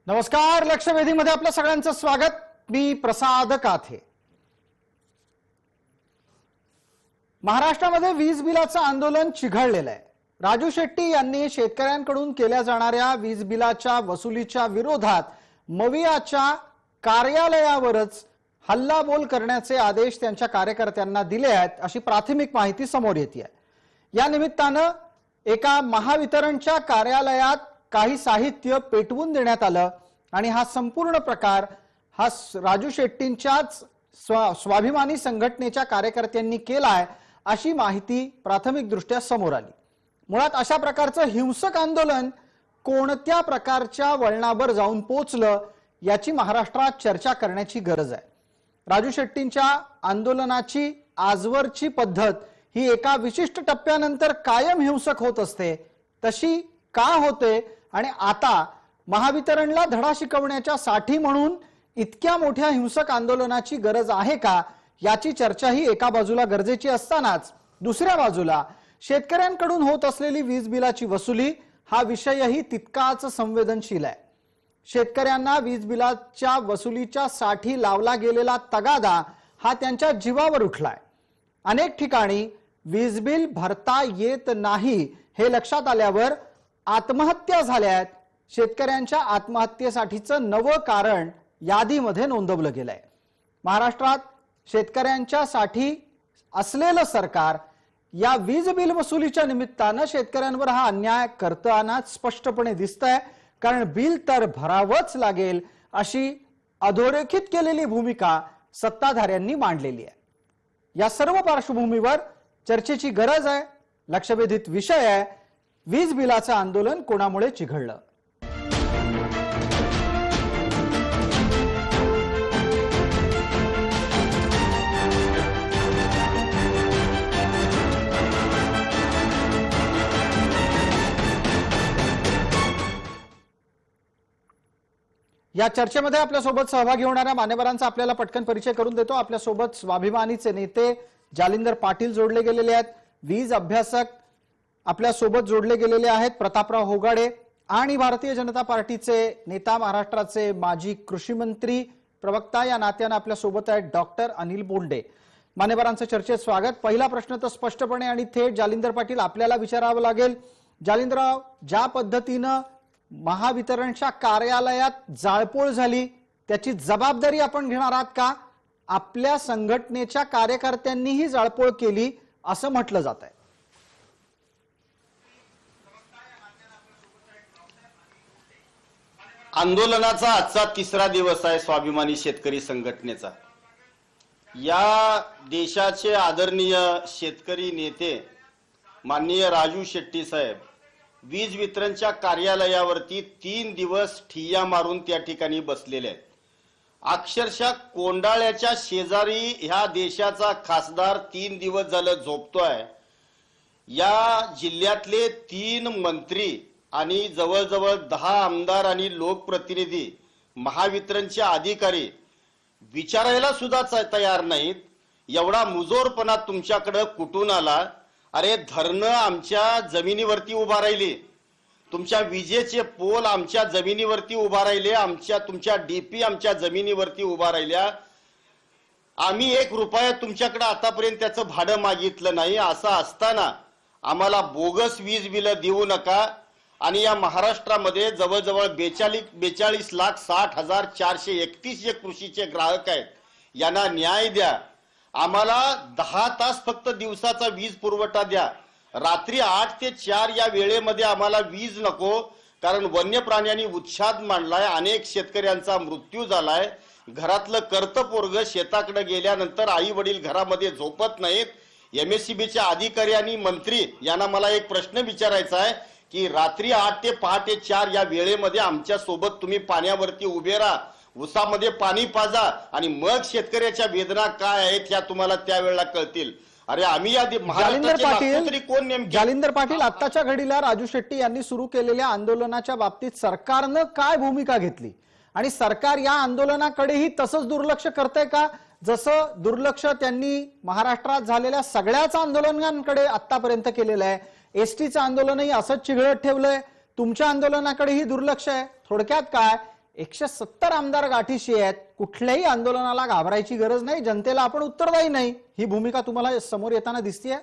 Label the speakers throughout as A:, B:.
A: नमस्कार, लक्षवेधीमध्ये आपल्या सगळ्यांचं स्वागत। मी प्रसाद काथे। महाराष्ट्रामध्ये वीज बिलाचं आंदोलन चिघळलेलं आहे। राजू शेट्टी यांनी शेतकऱ्यांकडून केल्या जाणाऱ्या वीज बिलाच्या वसुलीच्या विरोधात मवियाच्या कार्यालयावरच हल्लाबोल करण्याचे आदेश त्यांच्या कार्यकर्त्यांना दिले आहेत, अशी प्राथमिक माहिती समोर येते। या निमित्तानं एका महावितरणच्या कार्यालयात काही साहित्य पेटवून देण्यात आलं आणि हा संपूर्ण प्रकार हा राजू शेट्टींच्याच स्वाभिमानी संघटनेच्या कार्यकर्त्यांनी केलाय, अशी माहिती प्राथमिकदृष्ट्या समोर आली। मुळात अशा प्रकारचं हिंसक आंदोलन कोणत्या प्रकारच्या वळणावर जाऊन पोहोचलं याची महाराष्ट्रात चर्चा करण्याची गरज आहे। राजू शेट्टींच्या आंदोलनाची आजवरची पद्धत ही एका विशिष्ट टप्प्यानंतर कायम हिंसक होत असते, तशी का होते आणि आता महावितरणला धडा शिकवण्याच्या साठी म्हणून इतक्या मोठ्या हिंसक आंदोलनाची गरज आहे का, याची चर्चा ही एका बाजूला गरजेची असतानाच दुसऱ्या बाजूला शेतकऱ्यांकडून होत असलेली वीज बिलाची वसुली हा विषयही तितकाच संवेदनशील आहे। शेतकऱ्यांना वीज बिलाच्या वसुलीच्या साठी लावला गेलेला तगादा हा त्यांच्या जीवावर उठलाय। अनेक ठिकाणी वीज बिल भरता येत नाही हे लक्षात आल्यावर आत्महत्या झाल्यात। शेतकऱ्यांच्या आत्महत्येसाठीचं नवं कारण यादीमध्ये नोंदवलं गेलंय। महाराष्ट्रात शेतकऱ्यांच्या साठी असलेलं सरकार या वीज बिल वसुलीच्या निमित्तानं शेतकऱ्यांवर हा अन्याय करताना स्पष्टपणे दिसतंय, कारण बिल तर भरावंच लागेल अशी अधोरेखित केलेली भूमिका सत्ताधाऱ्यांनी मांडलेली आहे। या सर्व पार्श्वभूमीवर चर्चेची गरज आहे। लक्षवेधीत विषय आहे वीज बिलाचं आंदोलन कोणामुळे चिघळलं। या चर्चेमध्ये आपल्यासोबत सहभागी होणाऱ्या मान्यवरांचा आपल्याला पटकन परिचय करून देतो। आपल्यासोबत स्वाभिमानीचे नेते जालिंदर पाटील जोडले गेलेले आहेत, वीज अभ्यासक आपल्यासोबत जोडले गेलेले आहेत प्रतापराव होगाडे, आणि भारतीय जनता पार्टीचे नेता महाराष्ट्राचे माजी कृषी मंत्री प्रवक्ता या नात्याने आपल्यासोबत आहेत डॉक्टर अनिल बोंडे। मान्यवरांचं चर्चेत स्वागत। पहिला प्रश्न तर स्पष्टपणे आणि थेट जालिंदर पाटील आपल्याला विचारावं लागेल। जालिंदरराव, ज्या पद्धतीनं महावितरणच्या कार्यालयात जाळपोळ झाली त्याची जबाबदारी आपण घेणार आहात का? आपल्या संघटनेच्या कार्यकर्त्यांनीही जाळपोळ केली असं म्हटलं जात आहे।
B: आंदोलनाचा आजचा तिसरा दिवस आहे स्वाभिमानी शेतकरी संघटनेचा। या देशाचे आदरणीय शेतकरी नेते माननीय राजू शेट्टी साहेब वीज वितरणच्या कार्यालयावरती 3 दिवस ठिय्या मारून त्या ठिकाणी बसलेले आहेत। अक्षरशः कोंडाळ्याच्या शेजारी ह्या देशाचा खासदार 3 दिवस झालं झोपतोय। या जिल्ह्यातले 3 मंत्री आणि जवळजवळ 10 आमदार आणि लोकप्रतिनिधी महावितरणचे अधिकारी विचारायला सुद्धा तयार नाहीत। एवढा मुजोरपणा तुमच्याकडे कुठून आला? अरे धरणं आमच्या जमिनीवरती उभा राहिले, तुमच्या विजेचे पोल आमच्या जमिनीवरती उभा राहिले, तुमच्या डीपी आमच्या जमिनीवरती उभा राहिल्या। आम्ही 1 रुपया तुमच्याकडे आतापर्यंत त्याचं भाडं मागितलं नाही। असं असताना आम्हाला बोगस वीज बिल देऊ नका। आणि या महाराष्ट्रामध्ये जवळजवळ 42,60,431 जे कृषीचे ग्राहक आहेत यांना न्याय द्या। आम्हाला 10 तास फक्त दिवसाचा वीज पुरवठा द्या। रात्री 8 ते 4 या वेळेमध्ये आम्हाला वीज नको, कारण वन्य प्राण्यांनी उच्छाद मांडलाय, अनेक शेतकऱ्यांचा मृत्यू झालाय। घरातलं कर्तपोरग शेताकडे गेल्यानंतर आई वडील घरामध्ये झोपत नाहीत। MSCBचे अधिकारी आणि मंत्री यांना मला एक प्रश्न विचारायचा आहे की रात्री 8 ते पहाटे 4 या वेळेमध्ये आमच्या सोबत तुम्ही पाण्यावरती उभे राहा, उसामध्ये पाणी पाजा आणि मग शेतकऱ्याच्या वेदना काय आहेत ह्या तुम्हाला त्यावेळेला कळतील। अरे आम्ही या
A: जालिंदर पाटील, आत्ताच्या घडीला राजू शेट्टी यांनी सुरू केलेल्या आंदोलनाच्या बाबतीत सरकारनं काय भूमिका घेतली आणि सरकार या आंदोलनाकडेही तसंच दुर्लक्ष करतंय का, जसं दुर्लक्ष त्यांनी महाराष्ट्रात झालेल्या सगळ्याच आंदोलनांकडे आतापर्यंत केलेलं आहे? एसटीचं आंदोलनही असंच चिघळत ठेवलंय, तुमच्या आंदोलनाकडेही दुर्लक्ष आहे। थोडक्यात काय, 170 आमदार गाठीशी आहेत, कुठल्याही आंदोलनाला घाबरायची गरज नाही, जनतेला आपण उत्तरदायी नाही, ही भूमिका तुम्हाला समोर येताना दिसतीये?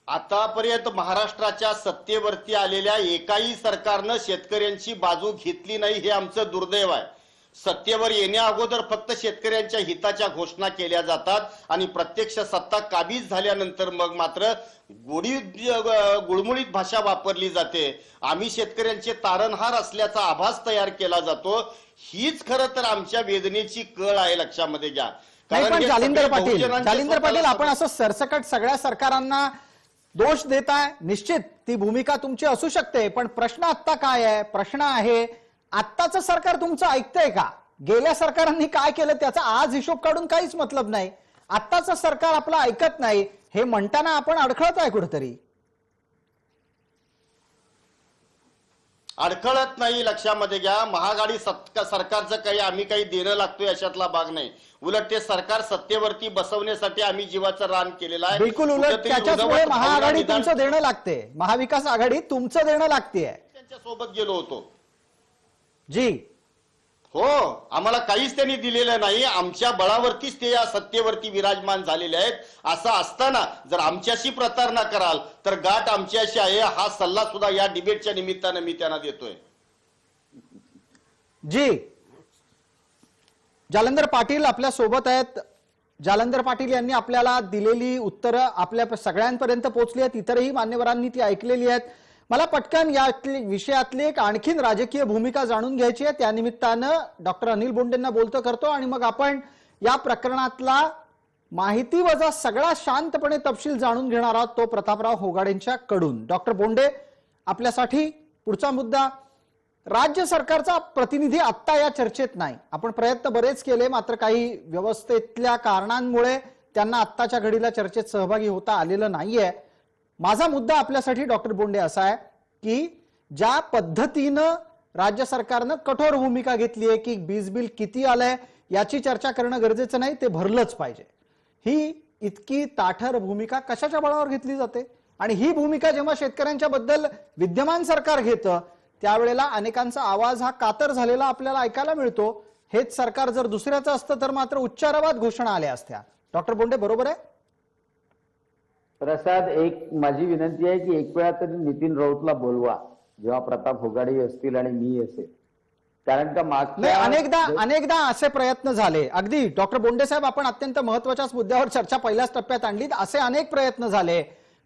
B: आतापर्यंत महाराष्ट्राच्या सत्तेवरती आलेल्या एकाही सरकारनं शेतकऱ्यांची बाजू घेतली नाही, हे आमचं दुर्दैव आहे. सत्तेवर येण्या अगोदर फक्त शेतकऱ्यांच्या हिताच्या घोषणा केल्या जातात आणि प्रत्यक्ष सत्ता काबीज झाल्यानंतर मग मात्र गुळमुळीत भाषा वापरली जाते. आम्ही शेतकऱ्यांचे तारणहार असल्याचा आभास तयार केला जातो. हीच खरं तर आमच्या वेदनेची कळ आहे, लक्षामध्ये घ्या.
A: नाही, पण
B: हे
A: जालिंदर
B: सगळे
A: पाटील
B: बहुजनांचे
A: आपण असं सरसकट सगळ्या सरकारांना दोष देताय. निश्चित ती भूमिका तुमची असू शकते, पण प्रश्न आता काय आहे? प्रश्न आहे, आत्ताचं सरकार तुमचं ऐकतंय का? गेल्या सरकारांनी काय केलं त्याचा आज हिशोब काढून काहीच मतलब नाही. आत्ताचं सरकार आपलं ऐकत नाही हे म्हणताना आपण अडखळत आहे कुठेतरी.
B: अडखळत नाही, लक्षामध्ये घ्या. महागाडी सरकारचं आम्ही काही देणं लागतोय अशातला भाग नाही. उलट ते सरकार सत्तेवरती बसवण्यासाठी आम्ही जीवाचं रान केलेलं आहे.
A: बिलकुल उलट, त्याच्यामुळे महाआघाडी तुमचं देणं लागते, महाविकास आघाडी तुमचं देणं लागते.
B: त्यांच्या सोबत गेलो होतो
A: जी
B: हो, आम्हाला काहीच त्यांनी दिलेलं नाही. आमच्या बळावरतीच ते या सत्तेवरती विराजमान झालेले आहेत. असं असताना जर आमच्याशी प्रतारणा कराल तर गाठ आमच्याशी आहे, हा सल्ला सुद्धा या डिबेटच्या निमित्तानं मी त्यांना देतोय.
A: जी जालंधर पाटील आपल्या सोबत आहेत. जालंधर पाटील यांनी आपल्याला दिलेली उत्तरं आपल्या सगळ्यांपर्यंत पोहोचली आहेत, इतरही मान्यवरांनी ती ऐकलेली आहेत. मला पटकन या विषयातली एक आणखीन राजकीय भूमिका जाणून घ्यायची आहे. त्यानिमित्तानं डॉक्टर अनिल बोंडेंना बोलतो करतो आणि मग आपण या प्रकरणातला माहिती वजा सगळा शांतपणे तपशील जाणून घेणार आहोत, तो प्रतापराव होगाडेंच्या कडून. डॉक्टर बोंडे, आपल्यासाठी पुढचा मुद्दा, राज्य सरकारचा प्रतिनिधी आत्ता या चर्चेत नाही. आपण प्रयत्न बरेच केले, मात्र काही व्यवस्थेतल्या कारणांमुळे त्यांना आत्ताच्या घडीला चर्चेत सहभागी होता आलेलं नाहीये. माझा मुद्दा आपल्यासाठी डॉक्टर बोंडे असा आहे की ज्या पद्धतीनं राज्य सरकारनं कठोर भूमिका घेतली आहे की वीज बिल किती आलंय याची चर्चा करणं गरजेचं नाही, ते भरलंच पाहिजे. ही इतकी ताठर भूमिका कशाच्या बळावर घेतली जाते? आणि ही भूमिका जेव्हा शेतकऱ्यांच्या बद्दल विद्यमान सरकार घेतं त्यावेळेला अनेकांचा आवाज हा कातर झालेला आपल्याला ऐकायला मिळतो. हेच सरकार जर दुसऱ्याचं असतं तर मात्र उच्चारवाद घोषणा आल्या असत्या. डॉक्टर बोंडे, बरोबर आहे?
C: प्रसाद, एक माझी विनंती आहे की एक वेळा तरी नितीन राऊतला बोलवा जेव्हा प्रताप होगाडे असतील आणि मी असेल, कारण का मागच्या
A: अनेकदा असे प्रयत्न झाले. अगदी डॉक्टर बोंडे साहेब, आपण अत्यंत महत्वाच्याच मुद्द्यावर चर्चा पहिल्याच टप्प्यात आणली. असे अनेक प्रयत्न झाले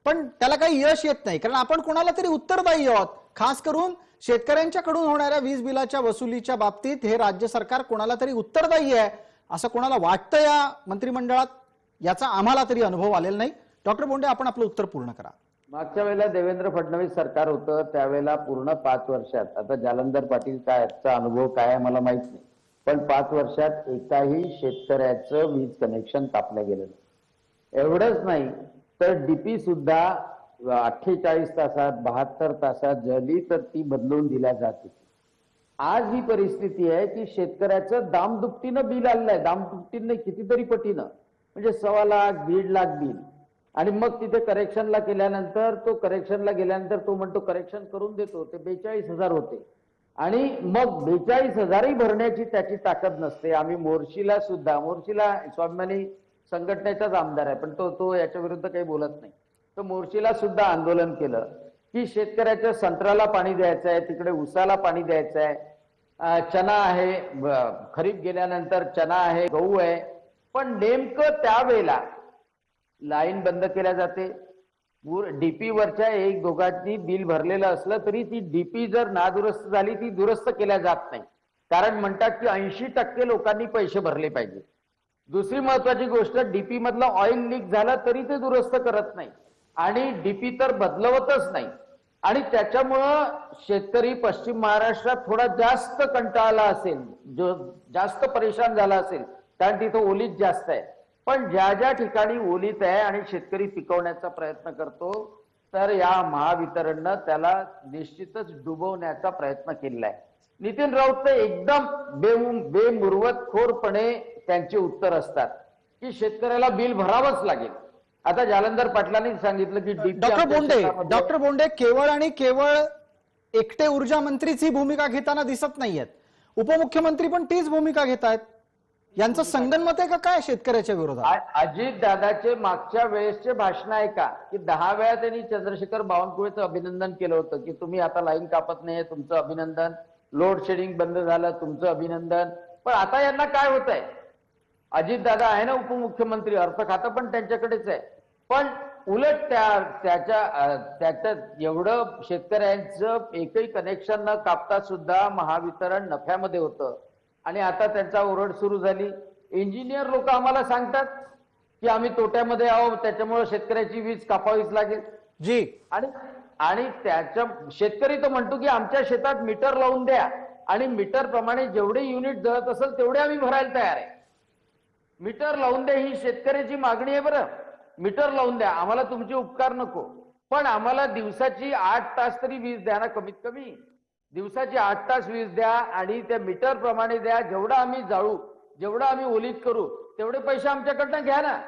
A: पण त्याला काही यश येत नाही, कारण आपण कोणाला तरी उत्तरदायी आहोत. खास करून शेतकऱ्यांच्याकडून होणाऱ्या वीज बिलाच्या वसुलीच्या बाबतीत हे राज्य सरकार कोणाला तरी उत्तरदायी आहे असं कोणाला वाटतं या मंत्रिमंडळात? याचा आम्हाला तरी अनुभव आलेला नाही. डॉक्टर बोंडे, आपण आपलं उत्तर पूर्ण करा.
C: मागच्या वेळेला देवेंद्र फडणवीस सरकार होतं त्यावेळेला पूर्ण 5 वर्षात, आता जालंधर पाटील काय याचा अनुभव काय आहे मला माहित नाही, पण 5 वर्षात एकाही शेतकऱ्याचं वीज कनेक्शन कापलं गेलं नाही. एवढंच नाही तर डीपी सुद्धा 48 तासात 72 तासात झाली तर ती बदलून दिल्या जाते. आज ही परिस्थिती आहे की शेतकऱ्याचं दामदुपटीनं बिल आलेलं आहे, दामदुपटीनं कितीतरी पटीनं, म्हणजे 1.25 लाख 1.5 लाख बिल. आणि मग तिथे करेक्शनला गेल्यानंतर तो म्हणतो करेक्शन करून देतो, ते 42,000 होते. आणि मग 42,000ही भरण्याची त्याची ताकद नसते. आम्ही मोर्शीला स्वाभिमानी संघटनेचाच आमदार आहे पण तो याच्या विरुद्ध काही बोलत नाही. तर मोर्शीला सुद्धा आंदोलन केलं की शेतकऱ्याच्या संत्र्याला पाणी द्यायचं आहे, तिकडे उसाला पाणी द्यायचं आहे, चना आहे, खरीप गेल्यानंतर चना आहे, गहू आहे. पण नेमकं त्यावेळेला लाईन बंद केल्या जाते. डीपी वरच्या एक दोघांनी बिल भरलेलं असलं तरी ती डीपी जर नादुरुस्त झाली ती दुरुस्त केल्या जात नाही, कारण म्हणतात की 80% लोकांनी पैसे भरले पाहिजे. दुसरी महत्वाची गोष्ट, डीपी मधलं ऑइल लीक झालं तरी ते दुरुस्त करत नाही आणि डीपी तर बदलवतच नाही. आणि त्याच्यामुळं शेतकरी पश्चिम महाराष्ट्रात थोडा जास्त कंटाळला असेल, जो जास्त परेशान झाला असेल, कारण तिथं ओलीत जास्त आहे. पण ज्या ज्या ठिकाणी ओलीत आहे आणि शेतकरी पिकवण्याचा प्रयत्न करतो तर या महावितरणनं त्याला निश्चितच डुबवण्याचा प्रयत्न केलेला आहे. नितीन राऊत एकदम बेमुरवतखोरपणे त्यांचे उत्तर असतात की शेतकऱ्याला बिल भरावंच लागेल. आता जालंधर पाटलांनी सांगितलं की
A: डॉक्टर बोंडे केवळ आणि केवळ एकटे ऊर्जा मंत्रीच ही भूमिका घेताना दिसत नाहीयेत, उपमुख्यमंत्री पण तीच भूमिका घेत आहेत. यांचं संगनमत आहे का काय शेतकऱ्याच्या विरोधात?
C: अजित दादाचे मागच्या वेळेसचे भाषण आहे का की 10 वेळा त्यांनी चंद्रशेखर बावनकुळेचं अभिनंदन केलं होतं की तुम्ही आता लाईन कापत नाहीये, तुमचं अभिनंदन. लोड शेडिंग बंद झालं, तुमचं अभिनंदन. पण आता यांना काय होत आहे? अजित दादा आहे ना उपमुख्यमंत्री, अर्थ खातं पण त्यांच्याकडेच आहे. पण उलट त्याच्या एवढं शेतकऱ्यांचं एकही कनेक्शन न कापता सुद्धा महावितरण नफ्यामध्ये होतं. आणि आता त्यांचा ओरड सुरू झाली. इंजिनियर लोक आम्हाला सांगतात की आम्ही तोट्यामध्ये आहोत, त्याच्यामुळे शेतकऱ्याची वीज कापावीच लागेल.
A: जी.
C: आणि त्याच्या शेतकरी तो म्हणतो की आमच्या शेतात मीटर लावून द्या आणि मीटर प्रमाणे जेवढे युनिट जळत असेल तेवढे आम्ही भरायला तयार आहे. मीटर लावून द्या ही शेतकऱ्याची मागणी आहे. बरं, मीटर लावून द्या, आम्हाला तुमचे उपकार नको, पण आम्हाला दिवसाची 8 तास तरी वीज द्या ना, कमीत कमी दिवसाची 8 तास वीज द्या आणि त्या मीटर प्रमाणे द्या. जेवढं आम्ही जाळू, जेवढं आम्ही ओलीत करू तेवढे पैसे आमच्याकडनं घ्या ना.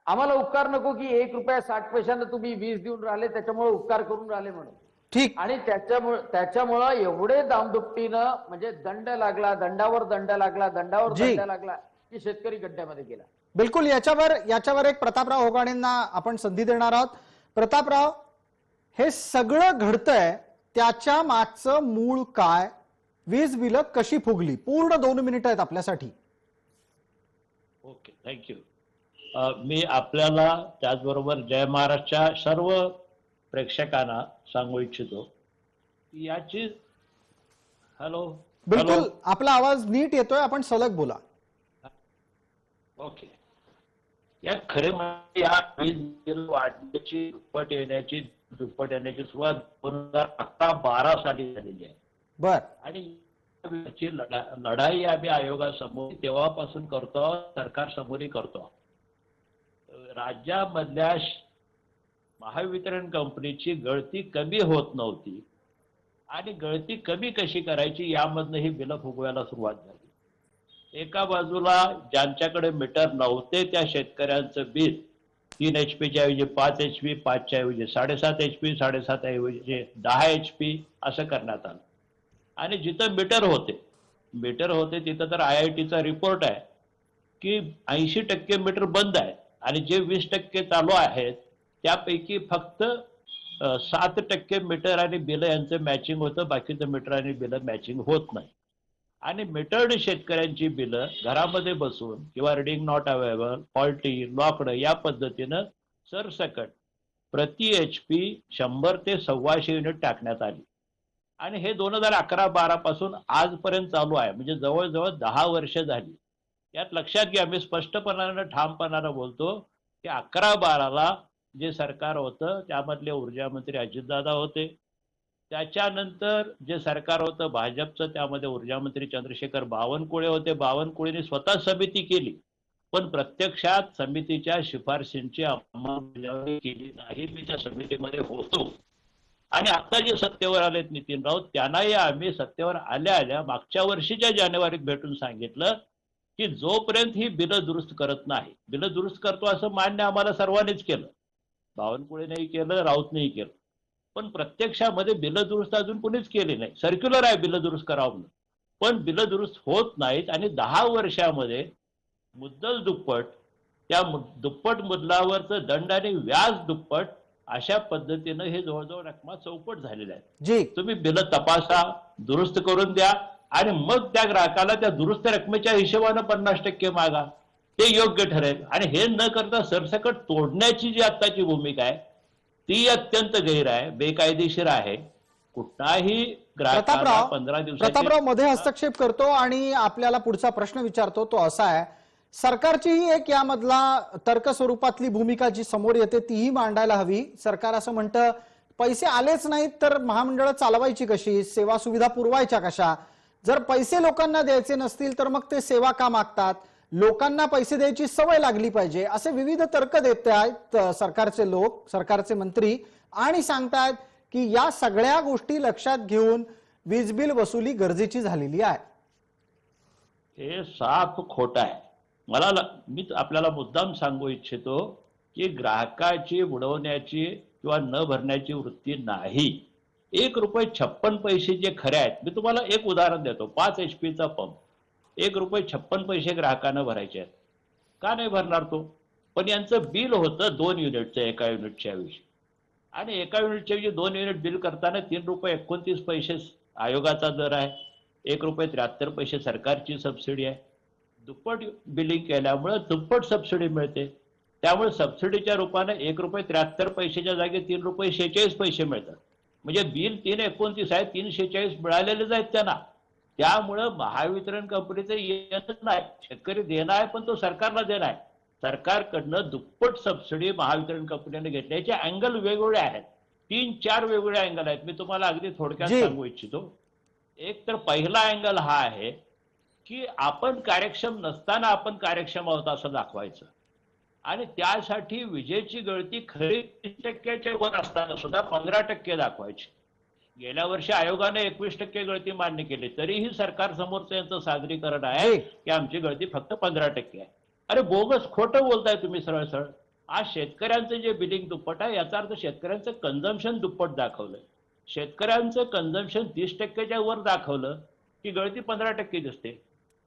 C: आम्हाला उपकार नको की 1 रुपया 60 पैशानं तुम्ही वीज देऊन राहिले त्याच्यामुळे उपकार करून राहिले म्हणून.
A: ठीक.
C: आणि त्याच्यामुळं एवढे दामदुपटीनं म्हणजे दंड लागला, दंडावर दंड लागला, दंडावर दंड लागला की शेतकरी गड्ड्यामध्ये गेला.
A: बिलकुल. याच्यावर एक प्रतापराव होगाणेंना आपण संधी देणार आहोत. प्रतापराव, हे सगळं घडतंय त्याच्या मागचं मूळ काय? वीज बिलं कशी फुगली? पूर्ण 2 मिनिटं आहेत आपल्यासाठी.
D: Okay, thank you. मी आपल्याला त्याचबरोबर जय महाराजच्या सर्व प्रेक्षकांना सांगू इच्छितो याची. हॅलो.
A: बिलकुल, आपला आवाज नीट येतोय, आपण सलग बोला.
D: ओके. या खरे म्हणजे या वीज बिल वाढण्याची दुप्पट येण्याची सुरुवात 2011-12 साली झालेली आहे.
A: बर.
D: आणि याची लढाई आम्ही आयोगासमोर तेव्हापासून करतो, सरकार समोरही करतो. राज्यामधल्या महावितरण कंपनीची गळती कमी होत नव्हती आणि गळती कमी कशी करायची यामधनं ही बिलं फुगवायला सुरुवात झाली. एका बाजूला ज्यांच्याकडे मीटर नव्हते त्या शेतकऱ्यांचं बिल 3 HP ऐवजी 5 HP, 5 ऐवजी 7.5 HP, 7.5 ऐवजी 10 HP असं करण्यात आलं. आणि जिथं मीटर होते तिथं तर IITचा रिपोर्ट आहे की 80% मीटर बंद आहे आणि जे 20% चालू आहेत त्यापैकी फक्त 7% मीटर आणि बिलं यांचं मॅचिंग होतं, बाकीचं मीटर आणि बिलं मॅचिंग होत नाही. आणि मीटर्ड शेतकऱ्यांची बिलं घरामध्ये बसून किंवा reading not available, faulty, locked या पद्धतीनं सरसकट प्रति HP 100 ते 125 युनिट टाकण्यात आली. आणि हे 2011-12 पासून आजपर्यंत चालू आहे, म्हणजे जवळजवळ 10 वर्ष झाली. यात लक्षात घ्या, मी स्पष्टपणानं ठामपणानं बोलतो की 11-12ला जे सरकार होतं त्यामधले ऊर्जा मंत्री अजितदादा होते. त्याच्यानंतर जे सरकार होतं भाजपचं त्यामध्ये ऊर्जा मंत्री चंद्रशेखर बावनकुळे होते. बावनकुळेंनी स्वतः समिती केली पण प्रत्यक्षात समितीच्या शिफारशींची अंमलबजावणी केली नाही. मी त्या समितीमध्ये होतो. आणि आता जे सत्तेवर आलेत नितीन राऊत, त्यांनाही आम्ही सत्तेवर आल्या मागच्या वर्षीच्या जानेवारीत भेटून सांगितलं की जोपर्यंत ही बिलं दुरुस्त करत नाही, बिलं दुरुस्त करतो असं मान्य आम्हाला सर्वांनीच केलं, बावनकुळेनेही केलं, राऊतनेही केलं, पण प्रत्यक्षामध्ये बिलं दुरुस्त अजून कोणीच केली नाही. सर्क्युलर आहे बिलं दुरुस्त करावं म्हणून, पण बिलं दुरुस्त होत नाहीत. आणि 10 वर्षामध्ये मुद्दल दुप्पट, त्या दुप्पट मुद्दलावरचं दंड आणि व्याज दुप्पट, अशा पद्धतीनं हे जवळजवळ रकमा चौपट झालेल्या आहेत. तुम्ही बिलं तपासा, दुरुस्त करून द्या आणि मग त्या ग्राहकाला त्या दुरुस्त रकमेच्या हिशोबानं 50% मागा, ते योग्य ठरेल. आणि हे न करता सरसकट तोडण्याची जी आत्ताची भूमिका आहे ती अत्यंत गैर आहे, बेकायदेशीर आहे. कुठलाही ग्राहकाला 15 दिवसाची.
A: प्रतापराव मध्ये हस्तक्षेप करतो आणि आपल्याला पुढचा प्रश्न विचारतो. तो असा आहे, सरकारची ही एक यामधला तर्क स्वरूपातली भूमिका जी समोर येते तीही मांडायला हवी. सरकार असं म्हणतं पैसे आलेच नाहीत तर महामंडळं चालवायची कशी, सेवा सुविधा पुरवायच्या कशा, जर पैसे लोकांना द्यायचे नसतील तर मग ते सेवा का मागतात, लोकांना पैसे द्यायची सवय लागली पाहिजे, असे विविध तर्क देत आहेत सरकारचे लोक, सरकारचे मंत्री, आणि सांगतायत की या सगळ्या गोष्टी लक्षात घेऊन वीज बिल वसुली गरजेची झालेली आहे.
D: हे साफ खोट आहे. मी आपल्याला मुद्दाम सांगू इच्छितो की ग्राहकाची बुडवण्याची किंवा न भरण्याची वृत्ती नाही. ₹1.56 जे खरे आहेत. मी तुम्हाला एक उदाहरण देतो. 5 HP पंप ₹1.56 ग्राहकांना भरायचे आहेत. का नाही भरणार तो? पण यांचं बिल होतं 2 युनिटचं एका युनिटच्या ऐवजी, आणि एका युनिटच्या ऐवजी 2 युनिट बिल करताना ₹3.29 आयोगाचा दर आहे, ₹1.73 सरकारची सबसिडी आहे. दुप्पट बिलिंग केल्यामुळे दुप्पट सबसिडी मिळते. त्यामुळे सबसिडीच्या रूपाने ₹1.73 जागी ₹3.46 मिळतात. म्हणजे बिल 3.29 आहे, 3.46 मिळालेलेच आहेत त्यांना. त्यामुळं महावितरण कंपनीचं येतच नाही. शेतकरी देणं आहे, पण तो सरकारला देणं आहे. सरकारकडनं दुप्पट सबसिडी महावितरण कंपनीने घेतल्याचे अँगल वेगवेगळे आहेत. 3-4 वेगवेगळे अँगल आहेत. मी तुम्हाला अगदी थोडक्यात
A: जी.
D: सांगू इच्छितो. एक तर पहिला अँगल हा आहे की आपण कार्यक्षम नसताना आपण कार्यक्षम आहोत असं दाखवायचं, आणि त्यासाठी विजेची गळती खरी 30% वर असताना सुद्धा 15% दाखवायची. गेल्या वर्षी आयोगाने 21% गळती मान्य केली, तरीही सरकार समोरचं यांचं सादरीकरण आहे
A: जी.
D: की आमची गळती फक्त 15% आहे. अरे बोगस, खोटं बोलताय तुम्ही सरळ सरळ. आज शेतकऱ्यांचं जे बिलिंग दुप्पट आहे, याचा अर्थ शेतकऱ्यांचं कन्झम्पशन दुप्पट दाखवलंय. शेतकऱ्यांचं कन्झम्पशन 30%च्या वर दाखवलं की गळती 15% दिसते.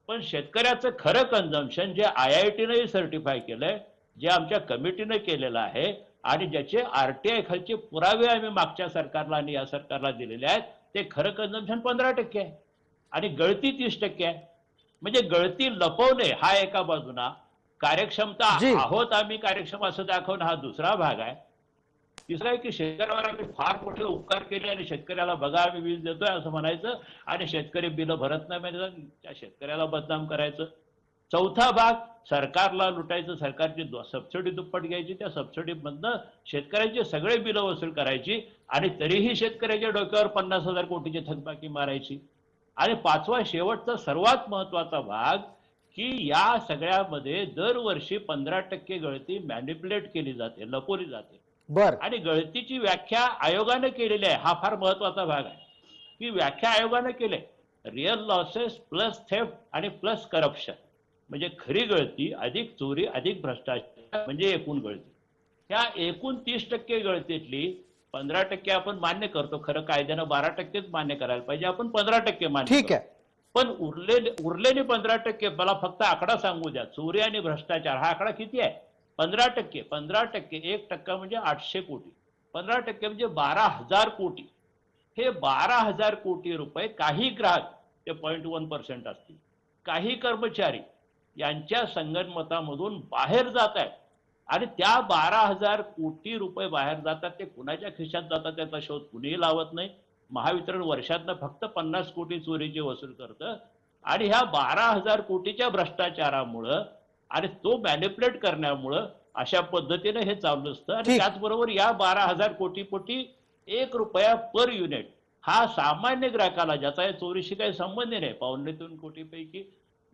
D: पण शेतकऱ्याचं खरं कन्झम्पशन जे IITने सर्टिफाय केलंय, जे आमच्या कमिटीने केलेलं आहे, आणि ज्याचे RTI खालचे पुरावे आम्ही मागच्या सरकारला आणि या सरकारला दिलेले आहेत, ते खरं कन्झम्पशन 15% आहे आणि गळती 30% आहे. म्हणजे गळती लपवणे हा एका बाजूला, कार्यक्षमता
A: जी.
D: आहोत आम्ही कार्यक्षम असं दाखवणं हा दुसरा भाग आहे. तिसरं आहे की शेतकऱ्यावर आम्ही फार मोठे उपकार केले आणि शेतकऱ्याला बघा आम्ही वीज देतोय असं म्हणायचं, आणि शेतकरी बिलं भरत नाही म्हणजे त्या शेतकऱ्याला बदनाम करायचं. चौथा भाग, सरकारला लुटायचं, सरकारची सबसिडी दुप्पट घ्यायची, त्या सबसिडीमधनं शेतकऱ्यांचे सगळे बिलं वसूल करायची, आणि तरीही शेतकऱ्याच्या डोक्यावर 50,000 कोटीची थकबाकी मारायची. आणि पाचवा शेवटचा सर्वात महत्वाचा भाग की या सगळ्यामध्ये दरवर्षी 15% गळती मॅनिप्युलेट केली जाते, लपवली जाते.
A: बर.
D: आणि गळतीची व्याख्या आयोगाने केलेली आहे. हा फार महत्वाचा भाग आहे की व्याख्या आयोगाने केली. रिअल लॉसेस प्लस थेफ्ट आणि प्लस करप्शन, म्हणजे खरी गळती अधिक चोरी अधिक भ्रष्टाचार म्हणजे एकूण गळती. ह्या एकूण 30% गळतीतली 15% आपण मान्य करतो. खरं कायद्यानं 12%च मान्य करायला पाहिजे, आपण 15% मान्य
A: ठीक
D: करतो.
A: आहे.
D: पण उरलेली 15%, मला फक्त आकडा सांगू द्या. चोरी आणि भ्रष्टाचार हा आकडा किती आहे? 15%. 15%, 1% म्हणजे 800 कोटी, 15% म्हणजे 12,000 कोटी. हे 12,000 कोटी रुपये काही ग्राहक ते 0.1% असतील, काही कर्मचारी यांच्या संगणमतामधून बाहेर जात आहेत, आणि त्या 12,000 कोटी रुपये बाहेर जातात. ते कुणाच्या खिशात जातात त्याचा शोध कुणीही लावत नाही. महावितरण वर्षातनं फक्त 50 कोटी चोरीची वसूल करतं, आणि ह्या 12,000 कोटीच्या भ्रष्टाचारामुळं आणि तो मॅनिप्युलेट करण्यामुळं अशा पद्धतीने हे चालू असतं. आणि
A: ठीक.
D: त्याचबरोबर या 12,000 कोटीपोटी ₹1 पर युनिट हा सामान्य ग्राहकाला, ज्याचा या चोरीशी काही संबंध नाही, 2.25 कोटीपैकी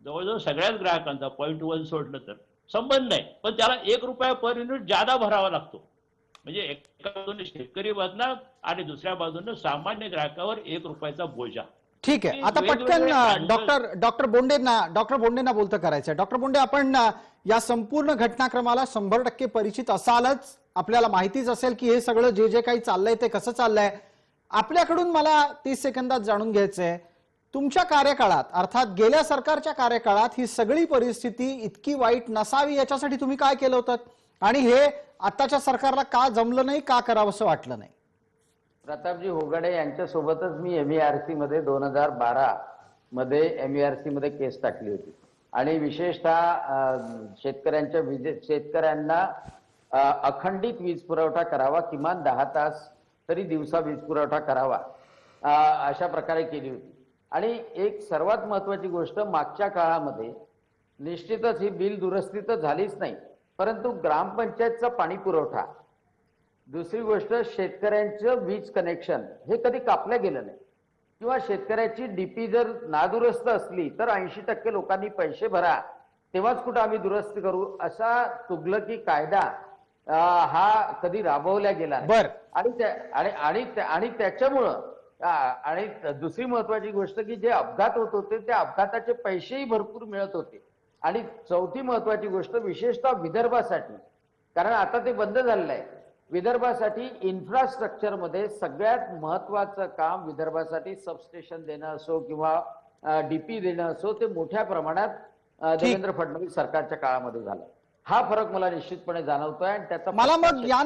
D: जवळजवळ सगळ्याच ग्राहकांचा 0.1 सोडलं तर संबंध नाही, पण त्याला ₹1 पर युनिट जादा भरावा लागतो. म्हणजे एका बाजूने शेतकरी बदनाम आणि दुसऱ्या बाजूने सामान्य ग्राहकावर ₹1चा बोजा.
A: ठीक आहे. आता पटकन डॉक्टर बोंडेंना बोलतं करायचंय. डॉक्टर बोंडे, आपण या संपूर्ण घटनाक्रमाला 100% परिचित असालच, आपल्याला माहितीच असेल की हे सगळं जे जे काही चाललंय ते कसं चाललंय. आपल्याकडून मला 30 सेकंदात जाणून घ्यायचंय, तुमच्या कार्यकाळात, अर्थात गेल्या सरकारच्या कार्यकाळात ही सगळी परिस्थिती इतकी वाईट नसावी याच्यासाठी तुम्ही काय केलं होतं, आणि हे आताच्या सरकारला का जमलं नाही, का करावंसं वाटलं नाही?
C: प्रतापजी होगाडे यांच्यासोबतच मी MERC मध्ये 2012 मध्ये MERC मध्ये केस टाकली होती, आणि विशेषतः शेतकऱ्यांना अखंडित वीज पुरवठा करावा, किमान 10 तास तरी दिवसा वीज पुरवठा करावा, अशा प्रकारे केली होती. आणि एक सर्वात महत्वाची गोष्ट, मागच्या काळामध्ये निश्चितच ही बिल दुरुस्ती तर झालीच नाही, परंतु ग्रामपंचायतचा पाणी पुरवठा, दुसरी गोष्ट शेतकऱ्यांचं वीज कनेक्शन हे कधी कापलं गेलं नाही, किंवा शेतकऱ्याची डीपी जर नादुरुस्त असली तर 80% लोकांनी पैसे भरा तेव्हाच कुठं आम्ही दुरुस्ती करू, असा तुगलकी कायदा हा कधी राबवला गेला नाही.
A: बर.
C: आणि त्याच्यामुळं आणि दुसरी महत्वाची गोष्ट की जे अपघात होत होते त्या अपघाताचे पैसेही भरपूर मिळत होते. आणि चौथी महत्वाची गोष्ट विशेषतः विदर्भासाठी, कारण आता ते बंद झालेलं आहे, विदर्भासाठी इन्फ्रास्ट्रक्चर मध्ये सगळ्यात महत्वाचं काम विदर्भासाठी सबस्टेशन देणं असो किंवा डीपी देणं असो ते मोठ्या प्रमाणात देवेंद्र फडणवीस सरकारच्या काळामध्ये झालं. हा फरक मला निश्चितपणे जाणवतोय आणि त्याचा
A: मला मग या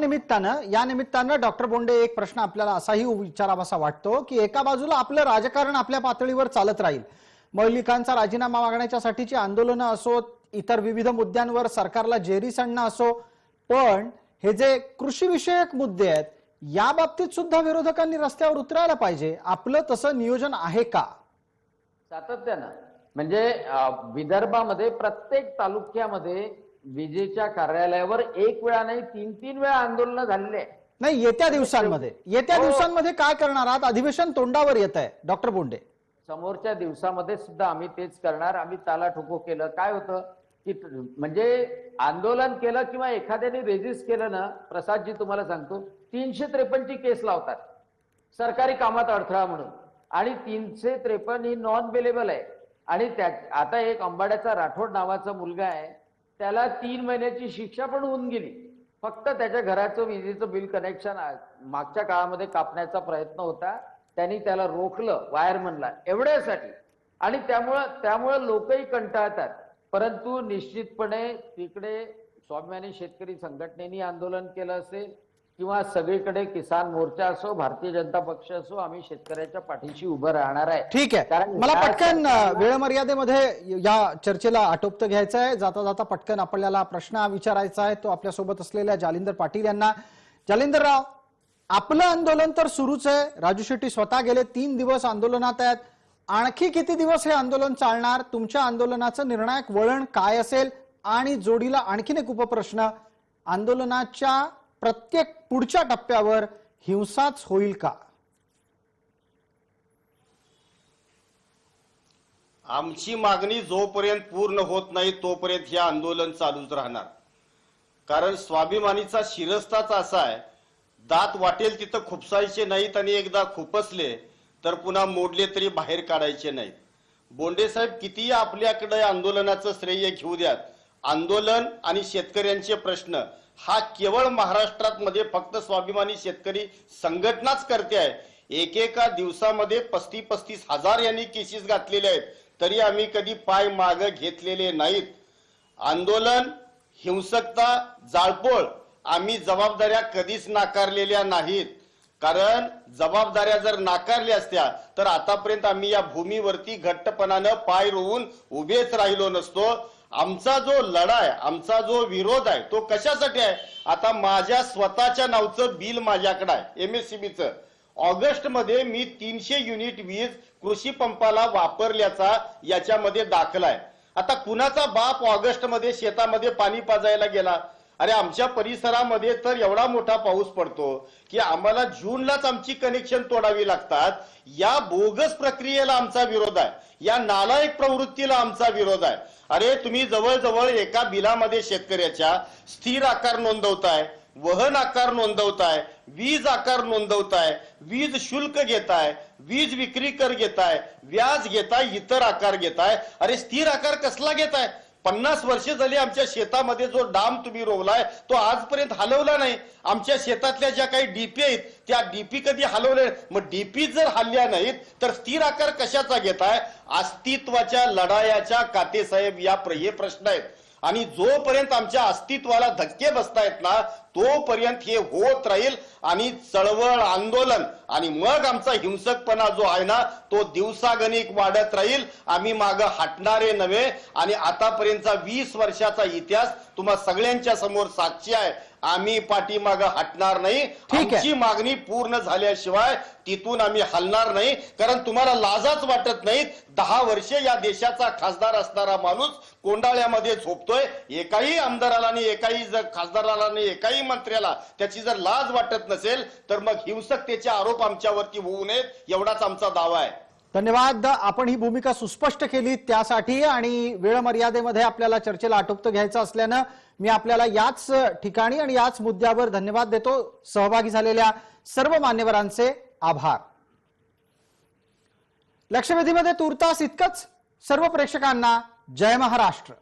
A: निमित्तानं डॉक्टर बोंडे एक प्रश्न आपल्याला असाही विचारावासा वाटतो की एका बाजूला आपलं राजकारण आपल्या पातळीवर चालत राहील, मौलिकांचा राजीनामा मागण्याच्यासाठीची आंदोलनं असोत, इतर विविध मुद्द्यांवर सरकारला जेरी सांडणं असो, पण हे जे कृषी विषयक मुद्दे आहेत या बाबतीत सुद्धा विरोधकांनी रस्त्यावर उतरायला पाहिजे. आपलं तसं नियोजन आहे का?
C: सातत्यानं म्हणजे विदर्भामध्ये प्रत्येक तालुक्यामध्ये विजेच्या कार्यालयावर एक वेळा नाही 3-3 वेळा आंदोलन झालेले आहे.
A: नाही, येत्या दिवसांमध्ये काय करणार आहात? अधिवेशन तोंडावर येत आहे डॉक्टर बोंडे.
C: समोरच्या दिवसामध्ये सुद्धा आम्ही तेच करणार. आम्ही ताला ठोको केलं. काय होतं की म्हणजे आंदोलन केलं किंवा एखाद्याने रेजिस्ट केलं ना, प्रसादजी तुम्हाला सांगतो 353 ची केस लावतात सरकारी कामात अडथळा म्हणून, आणि 353 ही नॉन बेलेबल आहे. आणि आता एक अंबाड्याचा राठोड नावाचा मुलगा आहे, त्याला 3 महिन्याची शिक्षा पण होऊन गेली. फक्त त्याच्या घराचं विजेचं बिल कनेक्शन मागच्या काळामध्ये कापण्याचा प्रयत्न होता, त्यांनी त्याला रोखलं वायरमनला एवढ्यासाठी. आणि त्यामुळं लोकही कंटाळतात. परंतु निश्चितपणे तिकडे स्वाभिमानी शेतकरी संघटनेनी आंदोलन केलं असेल किंवा सगळीकडे किसान मोर्चा असो, भारतीय जनता पक्ष असो, आम्ही शेतकऱ्याच्या पाठीशी उभं राहणार आहे.
A: ठीक आहे,
C: कारण
A: मला पटकन वेळ मर्यादेमध्ये या चर्चेला आटोपतं घ्यायचं आहे. जाता जाता पटकन आपल्याला प्रश्न विचारायचा आहे तो आपल्यासोबत असलेल्या जालिंदर पाटील यांना. जालिंदरराव, आपलं आंदोलन तर सुरूच आहे. राजू शेट्टी स्वतः गेले 3 दिवस आंदोलनात आहेत. आणखी किती दिवस हे आंदोलन चालणार? तुमच्या आंदोलनाचं निर्णायक वळण काय असेल? आणि जोडीला आणखीन एक उपप्रश्न, आंदोलनाच्या प्रत्येक पुढच्या टप्प्यावर हिंसाच होईल का?
B: आमची मागणी जोपर्यंत पूर्ण होत नाही तोपर्यंत हे आंदोलन चालूच राहणार. कारण स्वाभिमानीचा शिरस्ताच असा आहे, दात वाटेल तिथं खुपसायचे नाहीत आणि एकदा खुपसले तर पुन्हा मोडले तरी बाहेर काढायचे नाहीत. बोंडे साहेब कितीही आपल्याकडे आंदोलनाचं श्रेय घेऊ द्यात, आंदोलन आणि शेतकऱ्यांचे प्रश्न हा केवळ महाराष्ट्रात मध्ये फक्त स्वाभिमानी शेतकरी संघटनाच करते आहे. एकेका दिवसामध्ये 35-35 हजार यांनी केसेस घातलेले आहेत, तरी आम्ही कधी पाय मागे घेतलेले नाहीत. आंदोलन, हिंसकता, जाळपोळ आम्ही जबाबदाऱ्या कधीच नाकारलेल्या नाहीत. कारण जबाबदाऱ्या जर नाकारल्या असत्या तर आतापर्यंत आम्ही या भूमीवरती घट्टपणानं पाय रोवून उभेच राहिलो नसतो. आमचा जो लढा आहे, आमचा जो विरोध आहे तो कशासाठी आहे? आता माझ्या स्वतःच्या नावचं बिल माझ्याकडे आहे MSCBचं. ऑगस्ट मध्ये मी 300 युनिट वीज कृषी पंपाला वापरल्याचा याच्यामध्ये दाखला आहे. आता कुणाचा बाप ऑगस्ट मध्ये शेतामध्ये पाणी पाजायला गेला? अरे आमच्या परिसरामध्ये तर एवढा मोठा पाऊस पडतो की आम्हाला जूनलाच आमची कनेक्शन तोडावी लागतात. या बोगस प्रक्रियेला आमचा विरोध आहे, या नालायक प्रवृत्तीला आमचा विरोध आहे. अरे तुम्ही जवळजवळ एका बिलामध्ये शेतकऱ्याच्या स्थिर आकार नोंदवताय, वहन आकार नोंदवताय, वीज आकार नोंदवताय, वीज शुल्क घेताय, वीज विक्री कर घेताय, व्याज घेताय, इतर आकार घेताय. अरे स्थिर आकार कसला घेताय? 50 वर्ष झाली आमच्या शेतामध्ये जो डाम तुम्ही रोवलाय तो आजपर्यंत हलवला नाही. आमच्या शेतातल्या ज्या काही डीपी आहेत त्या डीपी कधी हलवले? मग डीपी जर हल्ल्या नाहीत तर स्थिर आकार कशाचा घेताय? अस्तित्वाच्या लढायाच्या काते साहेब हे प्रश्न आहेत. आणि जोपर्यंत आमच्या अस्तित्वाला धक्के बसतायत ना तोपर्यंत हे होत राहील. आणि चळवळ, आंदोलन आणि मग आमचा हिंसकपणा जो आहे ना तो दिवसागणिक वाढत राहील. आम्ही मागे हटणारे नव्हे. आणि आतापर्यंतचा 20 वर्षाचा इतिहास तुम्हा सगळ्यांच्या समोर साक्षी आहे. आम्ही पाठीमागे हटणार नाही. आमची मागणी पूर्ण झाल्याशिवाय तिथून आम्ही हलणार नाही. कारण तुम्हाला लाजच वाटत नाही. 10 वर्षे या देशाचा खासदार असणारा माणूस कोंडाळ्यामध्ये झोपतोय. एकाही आमदाराला आणि एकाही खासदाराला आणि एकाही मंत्र्याला त्याची जर लाज वाटत नसेल तर मग हिंसकतेचे आरोप आमच्यावरती होऊ नयेत एवढाच आमचा दावा आहे.
A: धन्यवाद. आपण ही भूमिका सुस्पष्ट केली त्यासाठी. आणि वेळ मर्यादेमध्ये आपल्याला चर्चेला आटोपतं घ्यायचं असल्यानं मी आपल्याला याच ठिकाणी आणि याच मुद्द्यावर धन्यवाद देतो. सहभागी झालेल्या सर्व मान्यवरांचे आभार. लक्षवेधीमध्ये तुर्तास इतकंच. सर्व प्रेक्षकांना जय महाराष्ट्र.